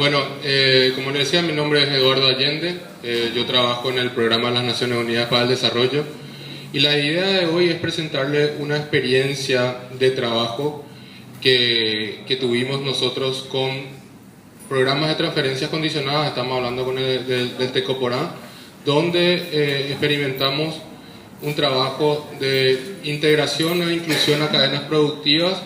Bueno, como les decía, mi nombre es Eduardo Allende, yo trabajo en el programa de las Naciones Unidas para el Desarrollo y la idea de hoy es presentarle una experiencia de trabajo que tuvimos nosotros con programas de transferencias condicionadas, estamos hablando con del Tecoporá, donde experimentamos un trabajo de integración e inclusión a cadenas productivas,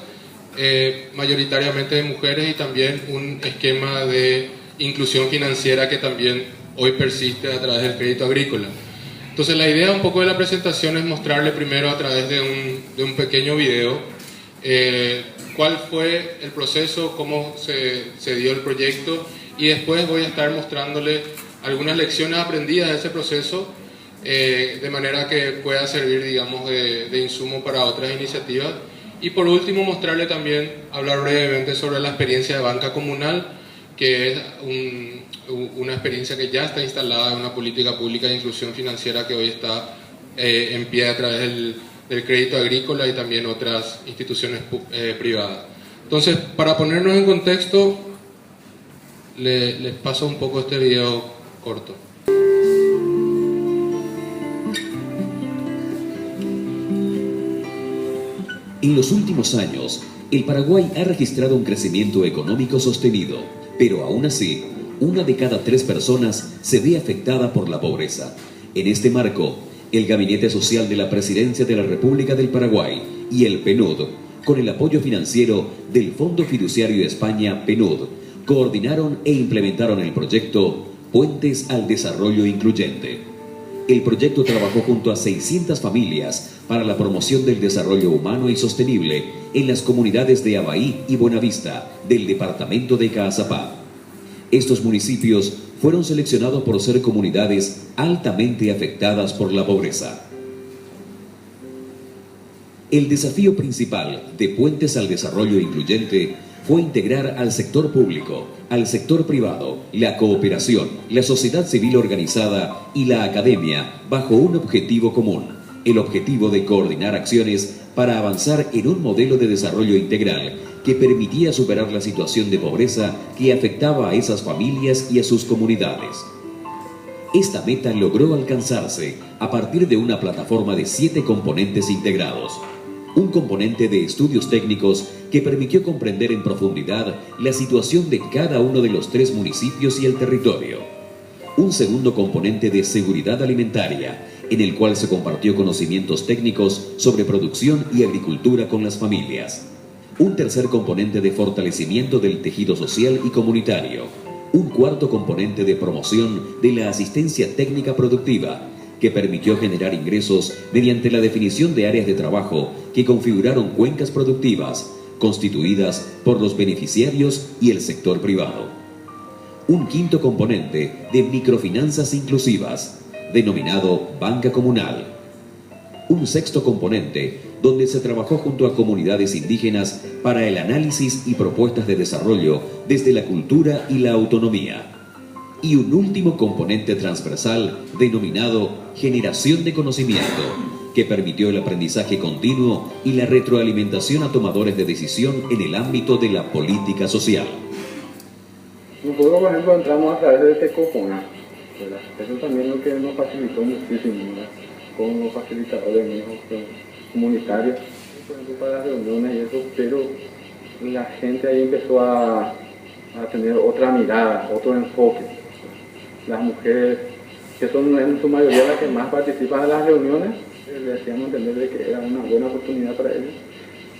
mayoritariamente de mujeres, y también un esquema de inclusión financiera que también hoy persiste a través del crédito agrícola. Entonces la idea un poco de la presentación es mostrarle primero a través de un pequeño video cuál fue el proceso, cómo se dio el proyecto, y después voy a estar mostrándole algunas lecciones aprendidas de ese proceso, de manera que pueda servir, digamos, de insumo para otras iniciativas. Y por último, mostrarle también, hablar brevemente sobre la experiencia de banca comunal, que es una experiencia que ya está instalada en una política pública de inclusión financiera que hoy está en pie a través del crédito agrícola y también otras instituciones privadas. Entonces, para ponernos en contexto, les paso un poco este video corto. En los últimos años, el Paraguay ha registrado un crecimiento económico sostenido, pero aún así, 1 de cada 3 personas se ve afectada por la pobreza. En este marco, el Gabinete Social de la Presidencia de la República del Paraguay y el PNUD, con el apoyo financiero del Fondo Fiduciario de España, PNUD, coordinaron e implementaron el proyecto Puentes al Desarrollo Incluyente. El proyecto trabajó junto a 600 familias para la promoción del desarrollo humano y sostenible en las comunidades de Abaí y Buenavista del departamento de Caazapá. Estos municipios fueron seleccionados por ser comunidades altamente afectadas por la pobreza. El desafío principal de Puentes al Desarrollo Incluyente fue integrar al sector público, al sector privado, la cooperación, la sociedad civil organizada y la academia bajo un objetivo común, el objetivo de coordinar acciones para avanzar en un modelo de desarrollo integral que permitía superar la situación de pobreza que afectaba a esas familias y a sus comunidades. Esta meta logró alcanzarse a partir de una plataforma de 7 componentes integrados. Un componente de estudios técnicos que permitió comprender en profundidad la situación de cada uno de los 3 municipios y el territorio. Un segundo componente de seguridad alimentaria, en el cual se compartió conocimientos técnicos sobre producción y agricultura con las familias. Un tercer componente de fortalecimiento del tejido social y comunitario. Un cuarto componente de promoción de la asistencia técnica productiva, que permitió generar ingresos mediante la definición de áreas de trabajo que configuraron cuencas productivas, constituidas por los beneficiarios y el sector privado. Un quinto componente de microfinanzas inclusivas, denominado banca comunal. Un sexto componente, donde se trabajó junto a comunidades indígenas para el análisis y propuestas de desarrollo desde la cultura y la autonomía. Y un último componente transversal denominado generación de conocimiento, que permitió el aprendizaje continuo y la retroalimentación a tomadores de decisión en el ámbito de la política social. Nosotros, por ejemplo, entramos a través de Tecoporá, ¿verdad? Eso también es lo que nos facilitó muchísimo, ¿verdad? Con los facilitadores mismos comunitarios, por ejemplo, para las reuniones y eso, pero la gente ahí empezó a tener otra mirada, otro enfoque. Las mujeres, que son en su mayoría las que más participan en las reuniones, le hacíamos entender de que era una buena oportunidad para ellos.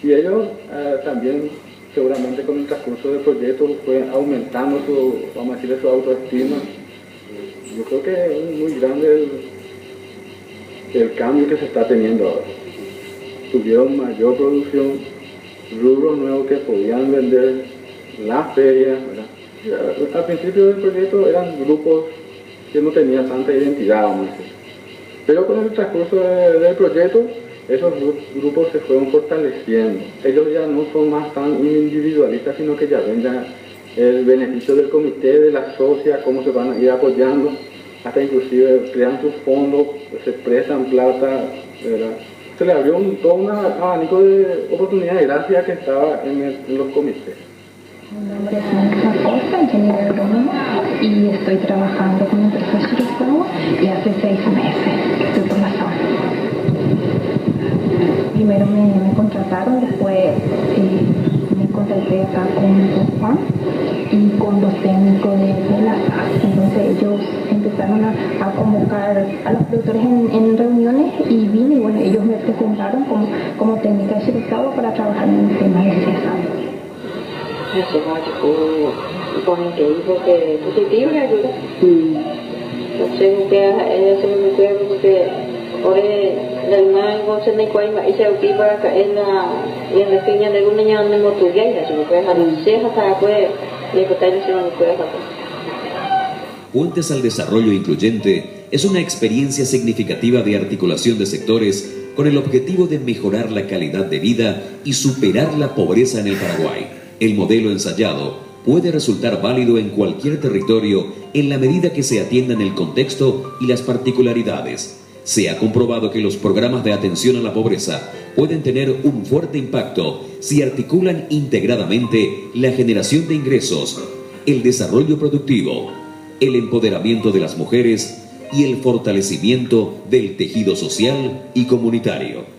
Y ellos también, seguramente con el transcurso del proyecto, fue aumentando vamos a decir, su autoestima. Yo creo que es muy grande el cambio que se está teniendo ahora. Tuvieron mayor producción, rubros nuevos que podían vender, las ferias, ¿verdad? Al principio del proyecto eran grupos que no tenían tanta identidad, vamos a decir. Pero con el transcurso del proyecto, esos grupos se fueron fortaleciendo. Ellos ya no son más tan individualistas, sino que ya ven el beneficio del comité, de la socia, cómo se van a ir apoyando, hasta inclusive crean sus fondos, se prestan plata, ¿verdad? Se le abrió todo un abanico de oportunidades gracias a que estaba en los comités. Mi nombre es Acosta, Jenny Bergamo, y estoy trabajando con la empresa Shirazawa y hace 6 meses estoy por la zona. Primero me contrataron, después me contacté acá con Juan y con los técnicos de la SAS. Entonces ellos empezaron a convocar a los productores en reuniones y vine y bueno, ellos me presentaron como técnica de Shirazawa para trabajar en el tema de desarrollo. Con el que dijo que positivo le ayuda. No sé, que se me recuerda porque ahora la imagen con se me cuenta y se ocupa en la piña de una niña de motuya y se me puede hacer cejas para poder le contar y se me puede hacer. Puentes al Desarrollo Incluyente es una experiencia significativa de articulación de sectores con el objetivo de mejorar la calidad de vida y superar la pobreza en el Paraguay. El modelo ensayado puede resultar válido en cualquier territorio en la medida que se atiendan el contexto y las particularidades. Se ha comprobado que los programas de atención a la pobreza pueden tener un fuerte impacto si articulan integradamente la generación de ingresos, el desarrollo productivo, el empoderamiento de las mujeres y el fortalecimiento del tejido social y comunitario.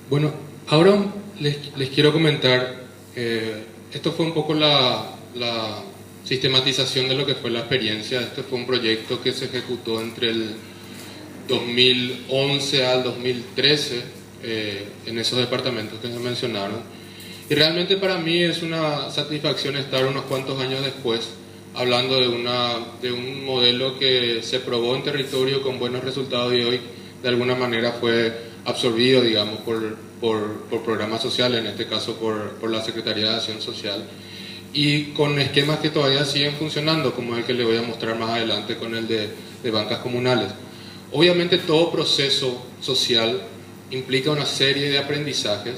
Bueno, ahora les quiero comentar, esto fue un poco la sistematización de lo que fue la experiencia. Este fue un proyecto que se ejecutó entre el 2011 al 2013 en esos departamentos que se mencionaron. Y realmente para mí es una satisfacción estar unos cuantos años después hablando de un modelo que se probó en territorio con buenos resultados y hoy de alguna manera fue absorbido, digamos, por programas sociales, en este caso por la Secretaría de Acción Social, y con esquemas que todavía siguen funcionando, como el que les voy a mostrar más adelante con el de bancas comunales. Obviamente todo proceso social implica una serie de aprendizajes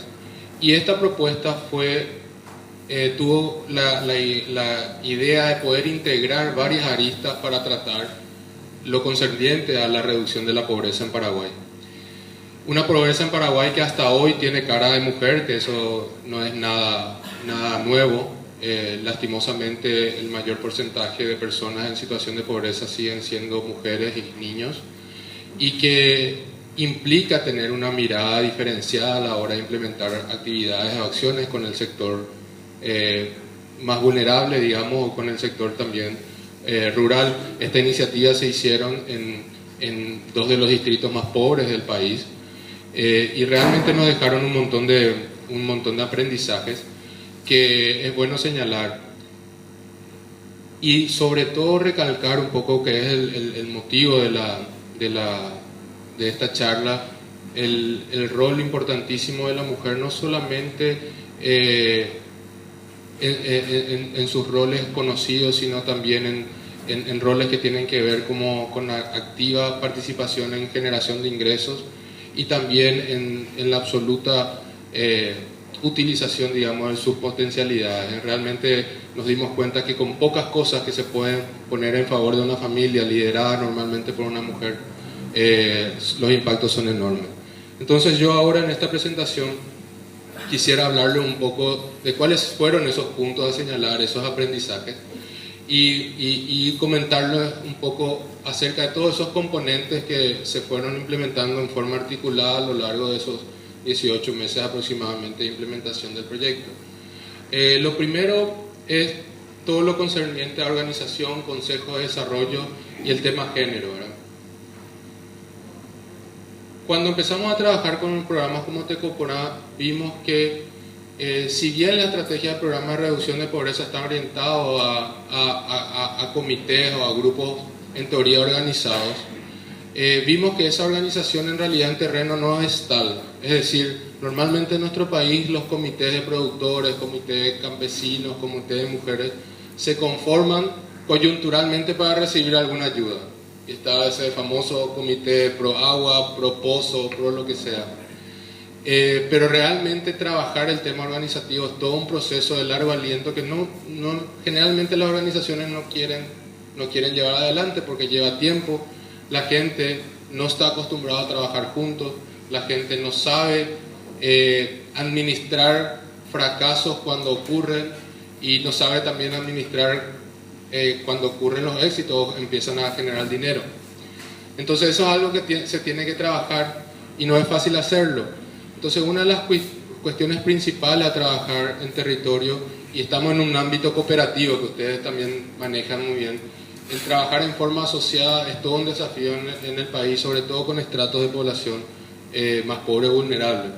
y esta propuesta tuvo la idea de poder integrar varias aristas para tratar lo concerniente a la reducción de la pobreza en Paraguay. Una pobreza en Paraguay que hasta hoy tiene cara de mujer, que eso no es nada nuevo. Lastimosamente el mayor porcentaje de personas en situación de pobreza siguen siendo mujeres y niños, y que implica tener una mirada diferenciada a la hora de implementar actividades o acciones con el sector más vulnerable, digamos, o con el sector también rural. Esta iniciativa se hicieron en 2 de los distritos más pobres del país y realmente nos dejaron un montón de aprendizajes que es bueno señalar y sobre todo recalcar un poco que es el motivo de esta charla, el rol importantísimo de la mujer, no solamente en sus roles conocidos, sino también en roles que tienen que ver con la activa participación en generación de ingresos y también en la absoluta utilización, digamos, de sus potencialidades. Realmente nos dimos cuenta que con pocas cosas que se pueden poner en favor de una familia liderada normalmente por una mujer, los impactos son enormes. Entonces yo ahora en esta presentación quisiera hablarle un poco de cuáles fueron esos puntos a señalar, esos aprendizajes, y comentarles un poco acerca de todos esos componentes que se fueron implementando en forma articulada a lo largo de esos 18 meses aproximadamente de implementación del proyecto. Lo primero es todo lo concerniente a organización, consejo de desarrollo y el tema género, ¿verdad? Cuando empezamos a trabajar con programas como Tecoporá, vimos que si bien la estrategia del programa de reducción de pobreza está orientado a comités o a grupos en teoría organizados, vimos que esa organización en realidad en terreno no es tal. Es decir, normalmente en nuestro país los comités de productores, comités de campesinos, comités de mujeres se conforman coyunturalmente para recibir alguna ayuda. Y está ese famoso comité pro agua, pro pozo, pro lo que sea. Pero realmente trabajar el tema organizativo es todo un proceso de largo aliento que generalmente las organizaciones no quieren llevar adelante porque lleva tiempo, la gente no está acostumbrada a trabajar juntos, la gente no sabe administrar fracasos cuando ocurren y no sabe también administrar cuando ocurren los éxitos, empiezan a generar dinero. Entonces eso es algo que se tiene que trabajar y no es fácil hacerlo. Entonces una de las cuestiones principales a trabajar en territorio, y estamos en un ámbito cooperativo que ustedes también manejan muy bien, el trabajar en forma asociada es todo un desafío en el país, sobre todo con estratos de población más pobre o vulnerable.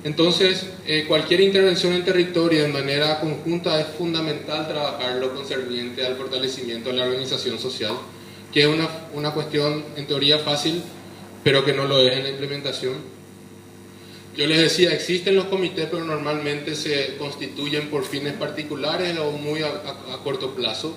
Entonces, cualquier intervención en territorio de manera conjunta es fundamental trabajar lo concerniente al fortalecimiento de la organización social, que es una cuestión en teoría fácil, pero que no lo es en la implementación. Yo les decía, existen los comités, pero normalmente se constituyen por fines particulares o muy a corto plazo.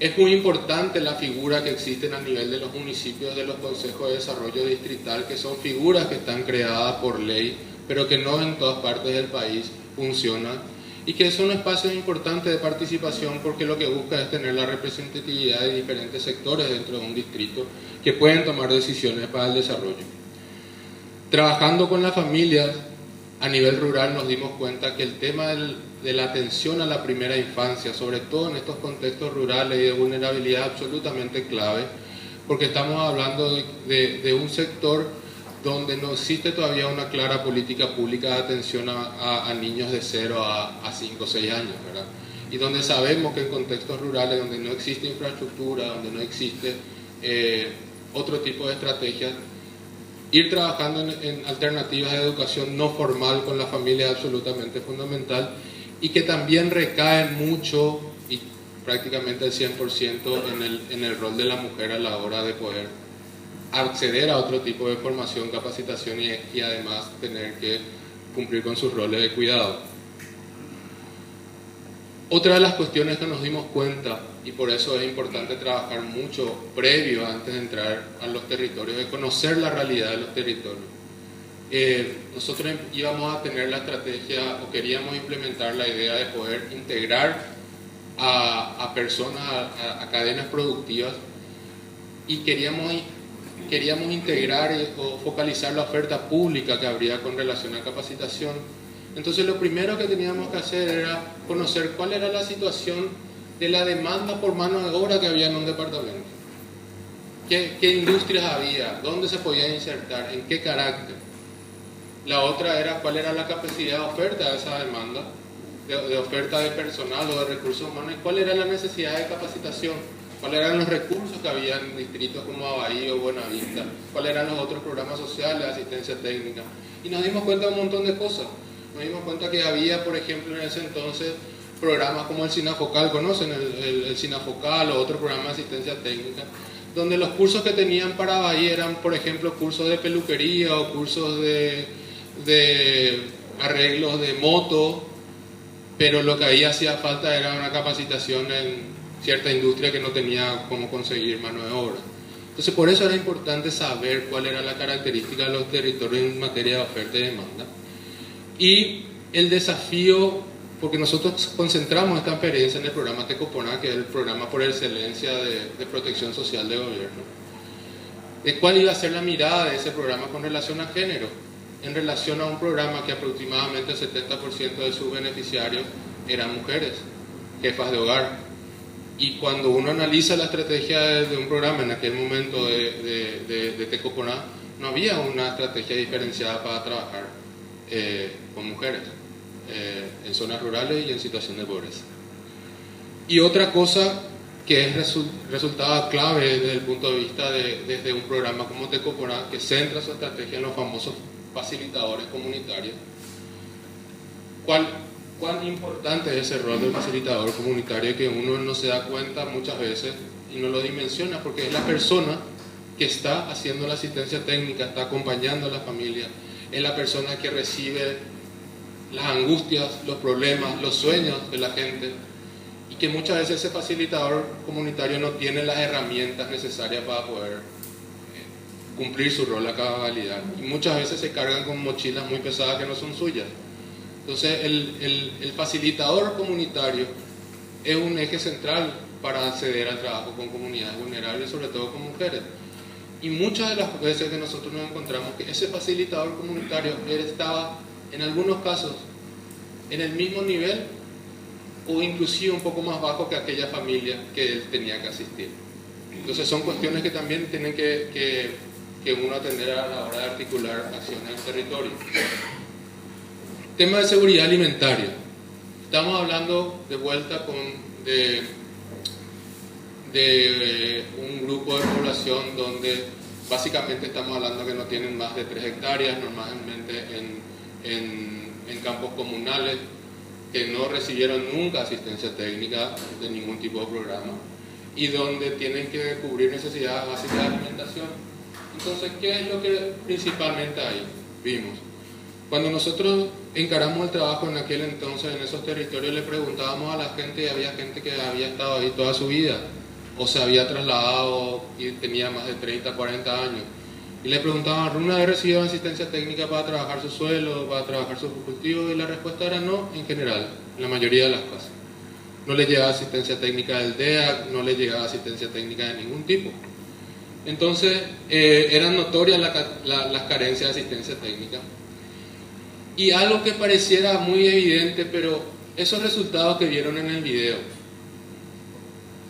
Es muy importante la figura que existen a nivel de los municipios de los consejos de desarrollo distrital, que son figuras que están creadas por ley, pero que no en todas partes del país funcionan, y que son espacios importantes de participación porque lo que busca es tener la representatividad de diferentes sectores dentro de un distrito que pueden tomar decisiones para el desarrollo. Trabajando con las familias a nivel rural nos dimos cuenta que el tema de la atención a la primera infancia, sobre todo en estos contextos rurales y de vulnerabilidad, es absolutamente clave, porque estamos hablando de un sector donde no existe todavía una clara política pública de atención a niños de 0 a 5 o 6 años, ¿verdad? Y donde sabemos que en contextos rurales, donde no existe infraestructura, donde no existe otro tipo de estrategias, ir trabajando en alternativas de educación no formal con la familia es absolutamente fundamental, y que también recae mucho y prácticamente el 100% en el rol de la mujer a la hora de poder acceder a otro tipo de formación, capacitación y además tener que cumplir con sus roles de cuidado. Otra de las cuestiones que nos dimos cuenta, y por eso es importante trabajar mucho previo antes de entrar a los territorios, es conocer la realidad de los territorios. Nosotros íbamos a tener la estrategia o queríamos implementar la idea de poder integrar a personas, a cadenas productivas, y queríamos integrar o focalizar la oferta pública que habría con relación a capacitación. Entonces lo primero que teníamos que hacer era conocer cuál era la situación de la demanda por mano de obra que había en un departamento. ¿Qué industrias había? ¿Dónde se podía insertar? ¿En qué carácter? La otra era cuál era la capacidad de oferta de esa demanda, de oferta de personal o de recursos humanos, y cuál era la necesidad de capacitación, cuáles eran los recursos que había en distritos como Abahí o Buenavista, cuáles eran los otros programas sociales de asistencia técnica. Y nos dimos cuenta de un montón de cosas. Nos dimos cuenta que había, por ejemplo, en ese entonces, programas como el SINAFOCAL, conocen el SINAFOCAL o otro programa de asistencia técnica, donde los cursos que tenían para Abahí eran, por ejemplo, cursos de peluquería o cursos de arreglos de moto, pero lo que ahí hacía falta era una capacitación en cierta industria que no tenía cómo conseguir mano de obra. Entonces, por eso era importante saber cuál era la característica de los territorios en materia de oferta y demanda. Y el desafío, porque nosotros concentramos esta experiencia en el programa Tecoporá, que es el programa por excelencia de protección social de gobierno, de cuál iba a ser la mirada de ese programa con relación a género. en relación a un programa que aproximadamente el 70% de sus beneficiarios eran mujeres, jefas de hogar. Y cuando uno analiza la estrategia de un programa en aquel momento de Tecoponá, no había una estrategia diferenciada para trabajar con mujeres en zonas rurales y en situación de pobreza. Y otra cosa que es resultado clave desde el punto de vista desde un programa como Tecoponá, que centra su estrategia en los famosos facilitadores comunitarios. ¿Cuán importante es ese rol del facilitador comunitario que uno no se da cuenta muchas veces y no lo dimensiona? Porque es la persona que está haciendo la asistencia técnica, está acompañando a la familia, es la persona que recibe las angustias, los problemas, los sueños de la gente, y que muchas veces ese facilitador comunitario no tiene las herramientas necesarias para poder cumplir su rol a cabalidad, y muchas veces se cargan con mochilas muy pesadas que no son suyas. Entonces el facilitador comunitario es un eje central para acceder al trabajo con comunidades vulnerables, sobre todo con mujeres. Y muchas de las veces que nosotros nos encontramos que ese facilitador comunitario estaba en algunos casos en el mismo nivel o inclusive un poco más bajo que aquella familia que él tenía que asistir. Entonces son cuestiones que también tienen que uno atender a la hora de articular acciones en el territorio. Tema de seguridad alimentaria. Estamos hablando de vuelta de un grupo de población donde básicamente estamos hablando que no tienen más de 3 hectáreas, normalmente en campos comunales, que no recibieron nunca asistencia técnica de ningún tipo de programa y donde tienen que cubrir necesidades básicas de alimentación. Entonces, ¿qué es lo que principalmente ahí vimos? Cuando nosotros encaramos el trabajo en aquel entonces en esos territorios, le preguntábamos a la gente, y había gente que había estado ahí toda su vida o se había trasladado y tenía más de 30, 40 años, y le preguntaban, ¿alguna vez recibió asistencia técnica para trabajar su suelo, para trabajar sus cultivos? Y la respuesta era no, en general, en la mayoría de las cosas. No le llegaba asistencia técnica del DEAC, no le llegaba asistencia técnica de ningún tipo. Entonces, eran notorias las carencias de asistencia técnica. Y algo que pareciera muy evidente, pero esos resultados que vieron en el video,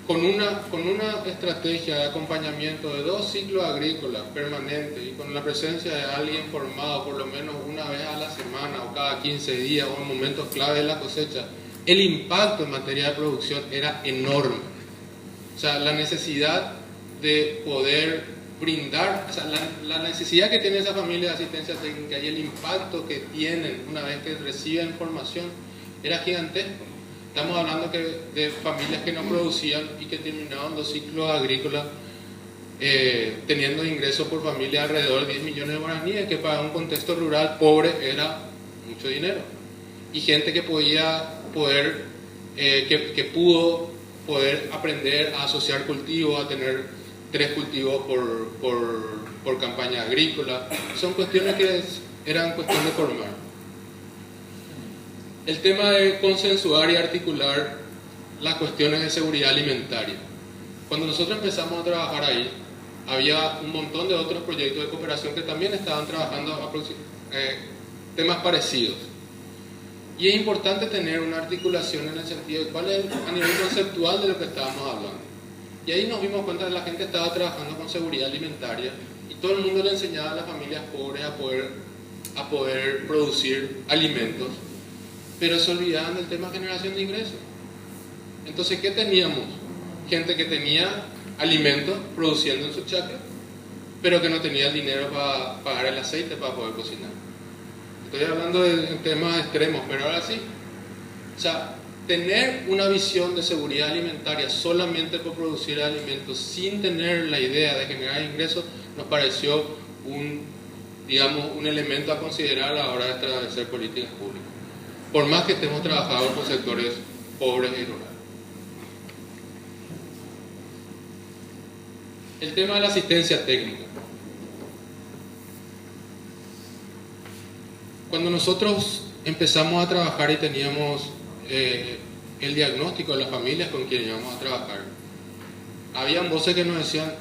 con una estrategia de acompañamiento de 2 ciclos agrícolas permanentes y con la presencia de alguien formado por lo menos una vez a la semana o cada 15 días o en momentos clave de la cosecha, el impacto en materia de producción era enorme. O sea, la necesidad de poder brindar, o sea, la necesidad que tiene esa familia de asistencia técnica y el impacto que tienen una vez que reciben formación era gigantesco. Estamos hablando de familias que no producían y que terminaban 2 ciclos agrícolas teniendo ingresos por familia alrededor de 10 millones de guaraníes, que para un contexto rural pobre era mucho dinero. Y gente que pudo poder aprender a asociar cultivos, a tener 3 cultivos por campaña agrícola. Son cuestiones que eran cuestión de formar. El tema de consensuar y articular las cuestiones de seguridad alimentaria. Cuando nosotros empezamos a trabajar ahí, había un montón de otros proyectos de cooperación que también estaban trabajando temas parecidos. Y es importante tener una articulación en el sentido de cuál es a nivel conceptual de lo que estábamos hablando. Y ahí nos dimos cuenta de que la gente estaba trabajando con seguridad alimentaria y todo el mundo le enseñaba a las familias pobres a poder producir alimentos, pero se olvidaban del tema de generación de ingresos. Entonces, ¿qué teníamos? Gente que tenía alimentos produciendo en su chacra, pero que no tenía el dinero para pagar el aceite para poder cocinar. Estoy hablando de temas extremos, pero ahora sí. O sea, tener una visión de seguridad alimentaria solamente por producir alimentos sin tener la idea de generar ingresos nos pareció un elemento a considerar a la hora de establecer políticas públicas, por más que estemos trabajando con sectores pobres y rurales. El tema de la asistencia técnica. Cuando nosotros empezamos a trabajar y teníamos el diagnóstico de las familias con quienes íbamos a trabajar, habían voces que nos decían,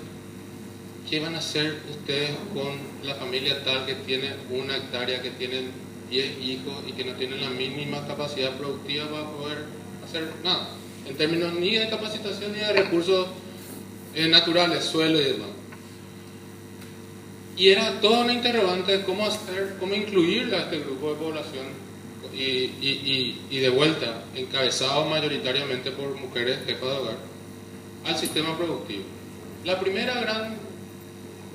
¿qué van a hacer ustedes con la familia tal que tiene 1 hectárea, que tienen 10 hijos y que no tienen la mínima capacidad productiva para poder hacer nada? En términos ni de capacitación ni de recursos naturales, suelo y demás. Y era toda una interrogante de cómo hacer, cómo incluir a este grupo de población y de vuelta, encabezado mayoritariamente por mujeres jefas de hogar, al sistema productivo. La primera gran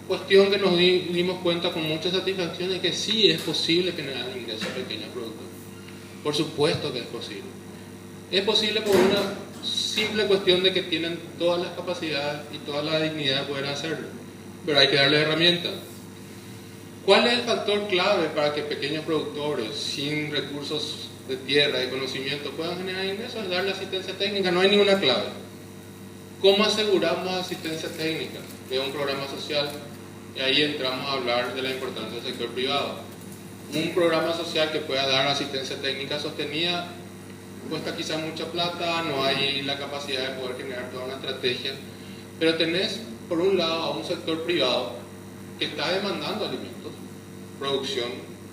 cuestión que nos dimos cuenta con mucha satisfacción es que sí es posible generar ingresos a pequeños productores. Por supuesto que es posible. Es posible por una simple cuestión de que tienen todas las capacidades y toda la dignidad de poder hacerlo. Pero hay que darle herramientas. ¿Cuál es el factor clave para que pequeños productores sin recursos de tierra y conocimiento puedan generar ingresos? Es darle asistencia técnica. No hay ninguna clave. ¿Cómo aseguramos asistencia técnica? De un programa social. Y ahí entramos a hablar de la importancia del sector privado. Un programa social que pueda dar asistencia técnica sostenida cuesta quizá mucha plata, no hay la capacidad de poder generar toda una estrategia, pero tenés por un lado a un sector privado que está demandando alimentos, producción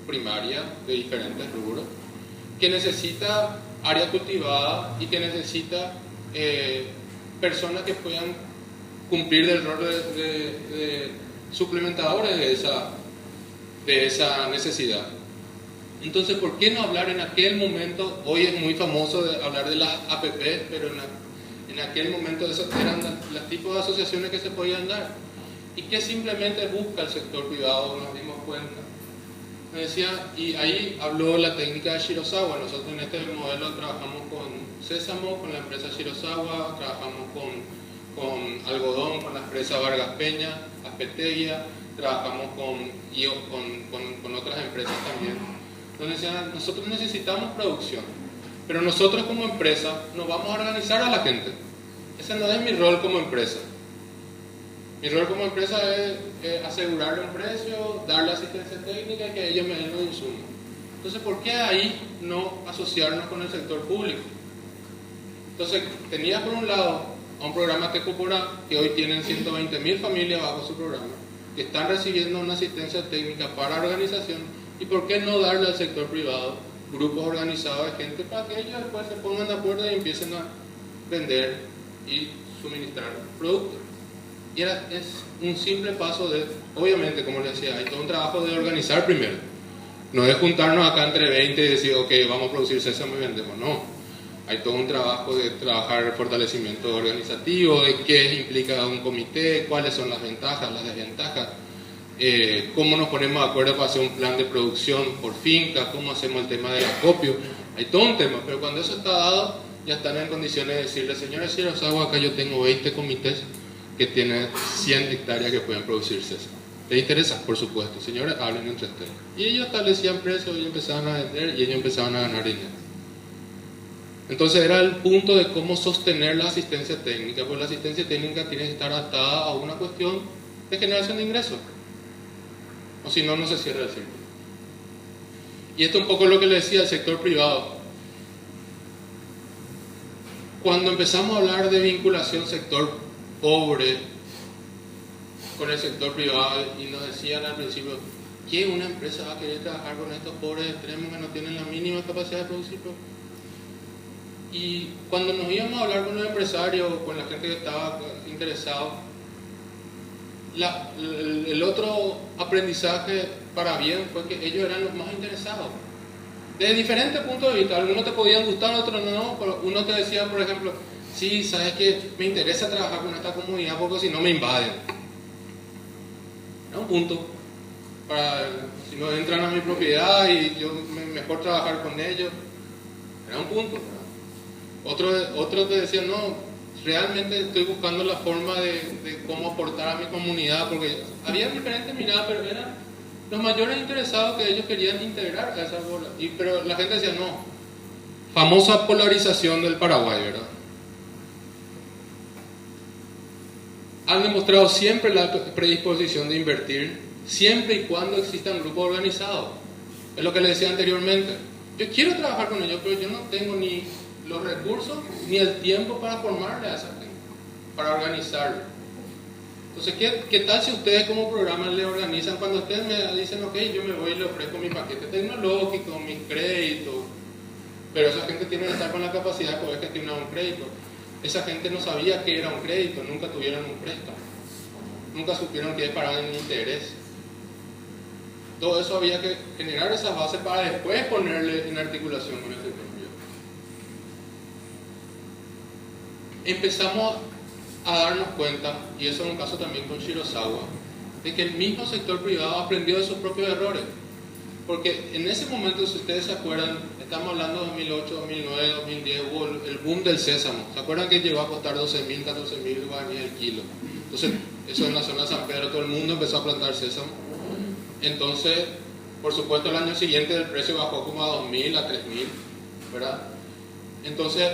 primaria de diferentes rubros, que necesita área cultivada y que necesita personas que puedan cumplir el rol de suplementadores de esa necesidad. Entonces, ¿por qué no hablar en aquel momento? Hoy es muy famoso hablar de las APP, pero en aquel momento esos eran los tipos de asociaciones que se podían dar. Y que simplemente busca el sector privado, nos dimos cuenta. Me decía, y ahí habló la técnica de Shirosawa. Nosotros en este modelo trabajamos con sésamo, con la empresa Shirosawa, trabajamos con algodón, con la empresa Vargas Peña, Aspeteguía, trabajamos con otras empresas también. Entonces decían, nosotros necesitamos producción, pero nosotros como empresa nos vamos a organizar a la gente. Ese no es mi rol como empresa. Mi rol como empresa es asegurarle un precio, darle asistencia técnica y que ellos me den los insumos. Entonces, ¿por qué ahí no asociarnos con el sector público? Entonces, tenía por un lado a un programa Tecopora, que hoy tienen 120.000 familias bajo su programa, que están recibiendo una asistencia técnica para organización. ¿Y por qué no darle al sector privado grupos organizados de gente para que ellos después se pongan de acuerdo y empiecen a vender y suministrar productos? Y es un simple paso de, obviamente, como les decía, hay todo un trabajo de organizar primero. No es juntarnos acá entre 20 y decir, ok, vamos a producir sésamo y vendemos. No. Hay todo un trabajo de trabajar el fortalecimiento organizativo, de qué implica un comité, cuáles son las ventajas, las desventajas. Cómo nos ponemos de acuerdo para hacer un plan de producción por finca, cómo hacemos el tema del acopio. Hay todo un tema, pero cuando eso está dado, ya están en condiciones de decirle, señores Shirosawa, acá yo tengo 20 comités que tienen 100 hectáreas que pueden producir sésamo. ¿Les interesa? Por supuesto. Señores, hablen entre ustedes. Y ellos establecían precios, ellos empezaban a vender y ellos empezaban a ganar dinero. Entonces era el punto de cómo sostener la asistencia técnica, porque la asistencia técnica tiene que estar atada a una cuestión de generación de ingresos. O si no, no se cierra el círculo. Y esto es un poco lo que le decía al sector privado. Cuando empezamos a hablar de vinculación sector pobre con el sector privado, y nos decían al principio, ¿qué una empresa va a querer trabajar con estos pobres extremos que no tienen la mínima capacidad de producir? Y cuando nos íbamos a hablar con los empresarios, con la gente que estaba interesado, el otro aprendizaje para bien fue que ellos eran los más interesados. Desde diferentes puntos de vista, algunos te podían gustar, otros no, pero uno te decía, por ejemplo, sí, sabes que me interesa trabajar con esta comunidad porque si no me invaden. Era un punto. Si no entran a mi propiedad y yo mejor trabajar con ellos, era un punto. Otro te decía, no, realmente estoy buscando la forma de cómo aportar a mi comunidad, porque había diferentes miradas, pero eran los mayores interesados que ellos querían integrar a esa bola. Pero la gente decía, no, famosa polarización del Paraguay, ¿verdad? Han demostrado siempre la predisposición de invertir, siempre y cuando existan grupos organizados. Es lo que les decía anteriormente. Yo quiero trabajar con ellos, pero yo no tengo ni los recursos ni el tiempo para formarle a esa gente, para organizarlo. Entonces, ¿qué tal si ustedes como programa le organizan, cuando ustedes me dicen, ok, yo me voy y le ofrezco mi paquete tecnológico, mis créditos, pero esa gente tiene que estar con la capacidad de poder gestionar un crédito. Esa gente no sabía qué era un crédito, nunca tuvieron un préstamo, nunca supieron qué paraban en interés. Todo eso había que generar esas bases para después ponerle en articulación con el sector privado. Empezamos a darnos cuenta, y eso es un caso también con Shirosawa, de que el mismo sector privado aprendió de sus propios errores. Porque en ese momento, si ustedes se acuerdan, estamos hablando de 2008, 2009, 2010, hubo el boom del sésamo. ¿Se acuerdan que llegó a costar 12.000, 14.000 guaraníes el kilo? Entonces, eso en la zona de San Pedro, todo el mundo empezó a plantar sésamo. Entonces, por supuesto, el año siguiente el precio bajó como a 2.000, a 3.000, ¿verdad? Entonces,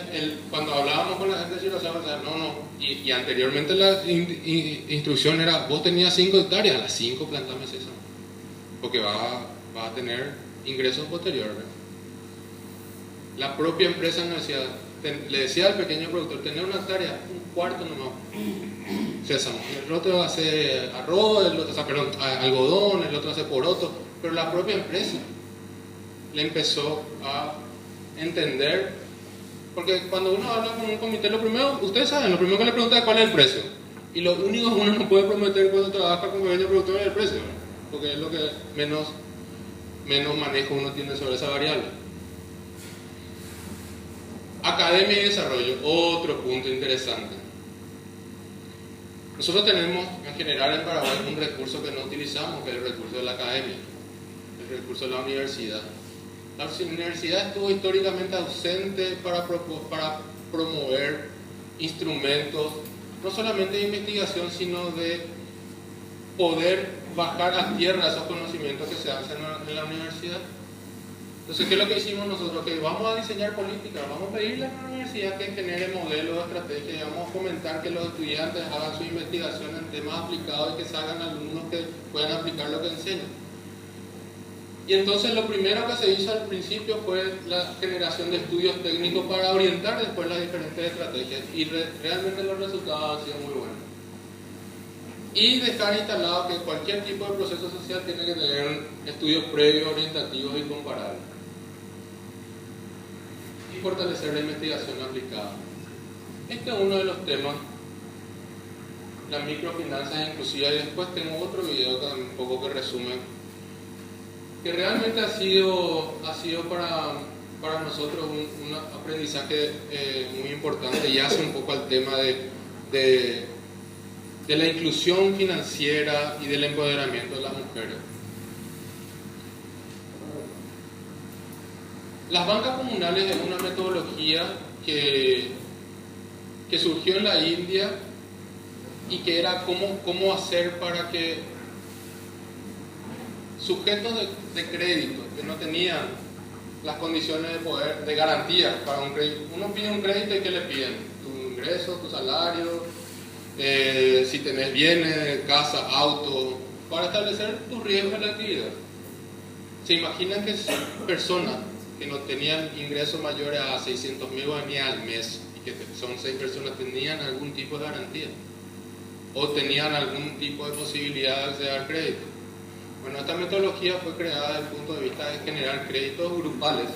cuando hablábamos con la gente de Shirosawa, y anteriormente la instrucción era, vos tenías 5 hectáreas, a las 5 plantame sésamo, porque va a tener ingresos posteriores. La propia empresa nos decía, le decía al pequeño productor, tener una hectárea, un cuarto nomás, sésamo, el otro hace arroz, el otro, algodón, el otro hace poroto, pero la propia empresa le empezó a entender, porque cuando uno habla con un comité, lo primero, ustedes saben, lo primero que le pregunta es cuál es el precio, y lo único que uno no puede prometer cuando trabaja con pequeño productor es el precio, porque es lo que menos manejo uno tiene sobre esa variable. Academia y desarrollo, otro punto interesante. Nosotros tenemos en general en Paraguay un recurso que no utilizamos, que es el recurso de la academia, el recurso de la universidad. La universidad estuvo históricamente ausente para promover instrumentos, no solamente de investigación, sino de poder bajar a tierra esos conocimientos que se hacen en la universidad. Entonces, ¿qué es lo que hicimos nosotros? Que vamos a diseñar políticas, vamos a pedirle a la universidad que genere modelos de estrategia y vamos a fomentar que los estudiantes hagan su investigación en temas aplicados y que salgan alumnos que puedan aplicar lo que enseñan. Y entonces lo primero que se hizo al principio fue la generación de estudios técnicos para orientar después las diferentes estrategias, y realmente los resultados han sido muy buenos. Y dejar instalado que cualquier tipo de proceso social tiene que tener estudios previos, orientativos y comparables. Y fortalecer la investigación aplicada. Este es uno de los temas, las microfinanzas inclusivas, y después tengo otro video también un poco que resume, que realmente ha sido para nosotros un aprendizaje muy importante, y hace un poco al tema de la inclusión financiera y del empoderamiento de las mujeres. Las bancas comunales es una metodología que surgió en la India, y que era cómo hacer para que sujetos de crédito que no tenían las condiciones de garantía para un crédito. Uno pide un crédito y ¿qué le piden? Tu ingreso, tu salario, si tenés bienes, casa, auto, para establecer tus riesgos de la actividad. ¿Se imaginan que personas que no tenían ingresos mayores a 600.000 guaraníes al mes, y que son 6 personas, tenían algún tipo de garantía? ¿O tenían algún tipo de posibilidad de acceder al crédito? Bueno, esta metodología fue creada desde el punto de vista de generar créditos grupales,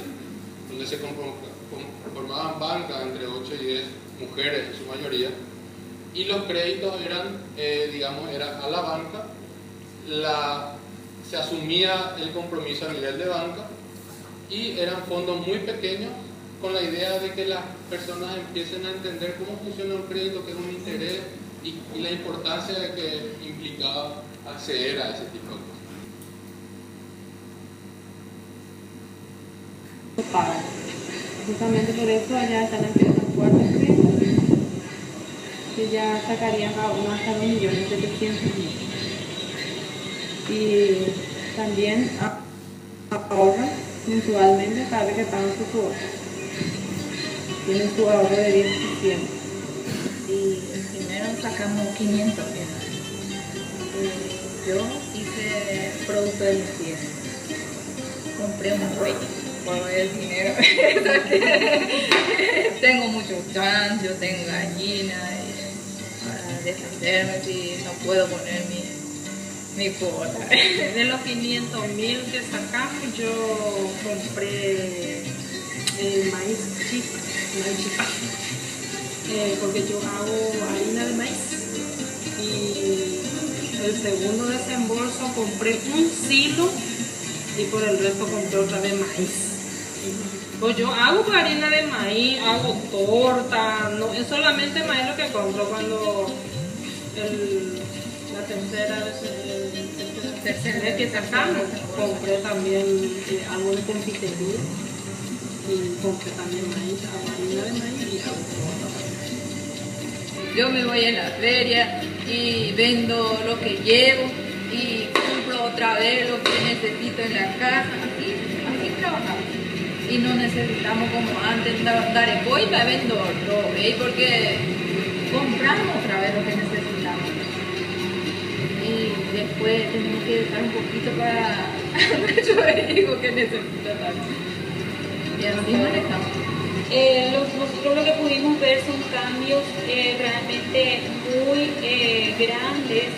donde se conformaban bancas entre 8 y 10 mujeres en su mayoría, y los créditos eran, era a la banca, se asumía el compromiso a nivel de banca, y eran fondos muy pequeños, con la idea de que las personas empiecen a entender cómo funciona un crédito, que es un interés, y la importancia de que implicaba acceder a ese tipo de cosas. Pagan. Justamente por eso ya están haciendo un cuarto crédito, que ya sacarían cada uno hasta 2.700.000. Y también ahorran mensualmente cada vez que pagan su cuota. Tienen su ahorro de 10%. Y primero sacamos 500 pesos. Yo hice producto de limpieza. Compré un buey por el dinero. Tengo muchos chanchos, tengo gallinas. defenderme si no puedo poner mi cuota. De los 500.000 que sacamos, yo compré maíz chipa, porque yo hago harina de maíz. Y el segundo desembolso compré un silo y por el resto compré otra vez maíz. Pues yo hago harina de maíz, hago torta, no es solamente maíz lo que compro. Cuando la tercera vez que sacamos, compré también algo de confitería y compré también maíz, hago harina de maíz y hago torta. Yo me voy a la feria y vendo lo que llevo y compro otra vez lo que necesito en la casa. Así trabajamos. Y no necesitamos como antes dar en boina, vendo otro, ¿veis? Porque compramos otra vez lo que necesitamos. Y después tenemos que dejar un poquito para nuestro hijo que necesita tanto. Y así manejamos. Nosotros lo que pudimos ver son cambios realmente muy grandes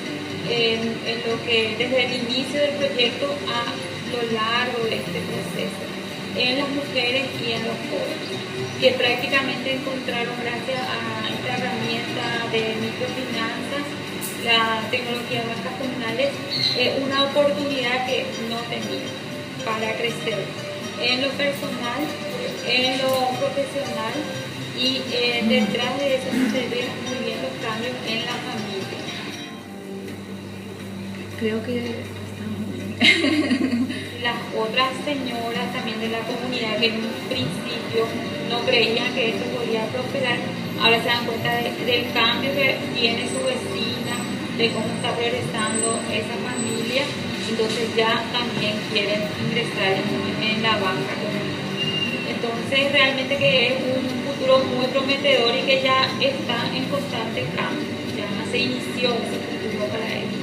en lo que desde el inicio del proyecto a lo largo de este proceso, en las mujeres y en los jóvenes, que prácticamente encontraron, gracias a esta herramienta de microfinanzas, la tecnología de bancas comunales, una oportunidad que no tenían para crecer en lo personal, en lo profesional, y detrás de eso se ven muy bien los cambios en la familia. Creo que estamos bien. Las otras señoras también de la comunidad que en un principio no creían que esto podía prosperar, ahora se dan cuenta del cambio que tiene su vecina, de cómo está progresando esa familia, entonces ya también quieren ingresar en la banca comunal. Entonces realmente que es un futuro muy prometedor y que ya está en constante cambio, ya se inició ese futuro para ellos.